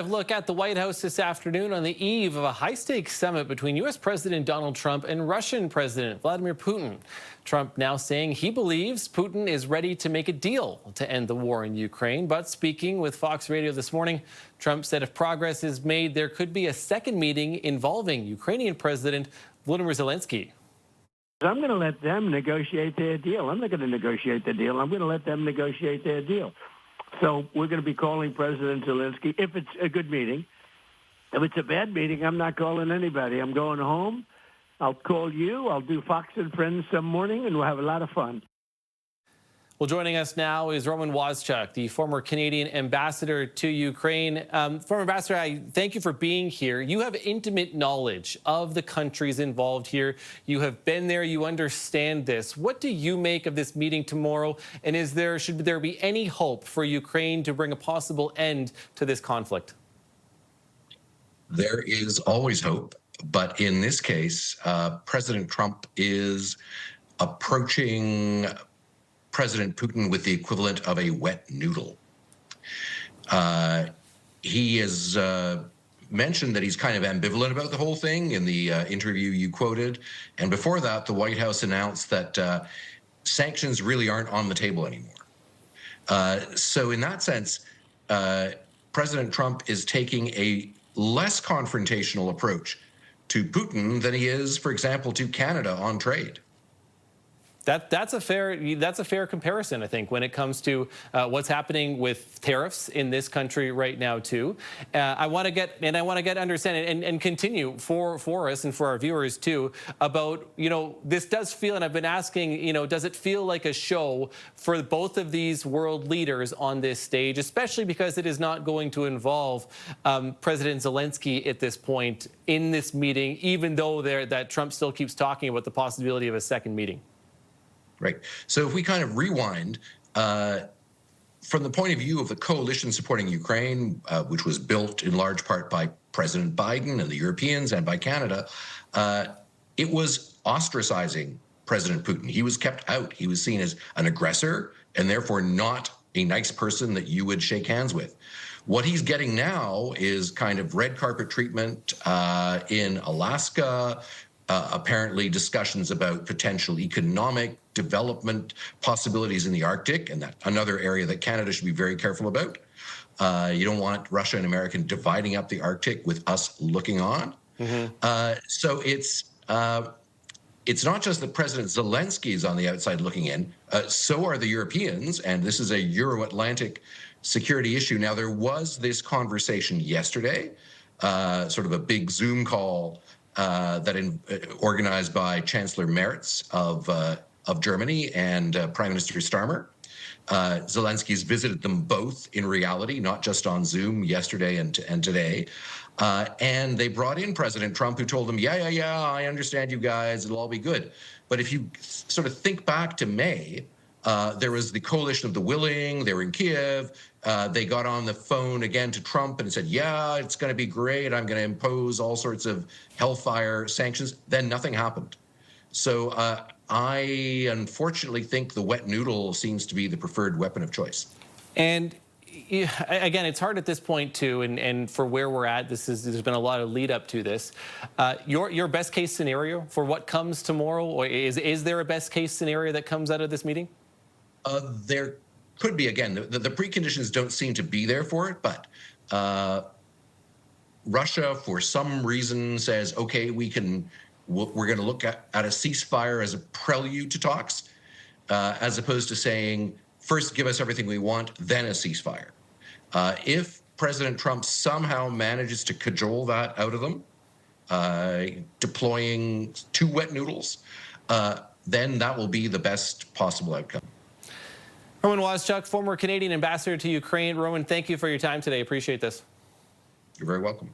Look at the White House this afternoon on the eve of a high-stakes summit between U.S. President Donald Trump and Russian President Vladimir Putin. Trump now saying he believes Putin is ready to make a deal to end the war in Ukraine. But speaking with Fox Radio this morning, Trump said if progress is made, there could be a second meeting involving Ukrainian President Volodymyr Zelensky. I'm going to let them negotiate their deal. I'm not going to negotiate the deal. I'm going to let them negotiate their deal. So we're going to be calling President Zelensky if it's a good meeting. If it's a bad meeting, I'm not calling anybody. I'm going home. I'll call you. I'll do Fox and Friends some morning, and we'll have a lot of fun. Well, joining us now is Roman Waschuk, the former Canadian ambassador to Ukraine. Former ambassador, I thank you for being here. You have intimate knowledge of the countries involved here. You have been there. You understand this. What do you make of this meeting tomorrow? And should there be any hope for Ukraine to bring a possible end to this conflict? There is always hope. But in this case, President Trump is approaching President Putin with the equivalent of a wet noodle. He has mentioned that he's kind of ambivalent about the whole thing in the interview you quoted. And before that, the White House announced that sanctions really aren't on the table anymore. So in that sense, President Trump is taking a less confrontational approach to Putin than he is, for example, to Canada on trade. That's a fair comparison, I think, when it comes to what's happening with tariffs in this country right now too. I want to get understanding and continue for us and for our viewers too about, this does feel, and I've been asking, does it feel like a show for both of these world leaders on this stage, especially because it is not going to involve President Zelensky at this point in this meeting, even though that Trump still keeps talking about the possibility of a second meeting. Right. So if we kind of rewind, from the point of view of the coalition supporting Ukraine, which was built in large part by President Biden and the Europeans and by Canada, it was ostracizing President Putin. He was kept out. He was seen as an aggressor and therefore not a nice person that you would shake hands with. What he's getting now is kind of red carpet treatment in Alaska, apparently discussions about potential economic development possibilities in the Arctic, and that's another area that Canada should be very careful about. You don't want Russia and America dividing up the Arctic with us looking on. So it's not just that President Zelensky is on the outside looking in, so are the Europeans, and this is a Euro-Atlantic security issue. Now, there was this conversation yesterday, sort of a big Zoom call organized by Chancellor Merz of Germany and Prime Minister Starmer. Zelensky's visited them both in reality, not just on Zoom yesterday and today. And they brought in President Trump, who told them, yeah, I understand you guys, it'll all be good. But if you sort of think back to May, there was the coalition of the willing, they were in Kiev, they got on the phone again to Trump and said, yeah, it's going to be great, I'm going to impose all sorts of hellfire sanctions. Then nothing happened. So I unfortunately think the wet noodle seems to be the preferred weapon of choice. And again, it's hard at this point too, and for where we're at, there's been a lot of lead up to this. Your best case scenario for what comes tomorrow, or is there a best case scenario that comes out of this meeting? There could be. Again, the preconditions don't seem to be there for it, but Russia, for some reason, says, okay, we're going to look at a ceasefire as a prelude to talks, as opposed to saying, first give us everything we want, then a ceasefire. If President Trump somehow manages to cajole that out of them, deploying 2 wet noodles, then that will be the best possible outcome. Roman Waschuk, former Canadian ambassador to Ukraine. Roman, thank you for your time today. Appreciate this. You're very welcome.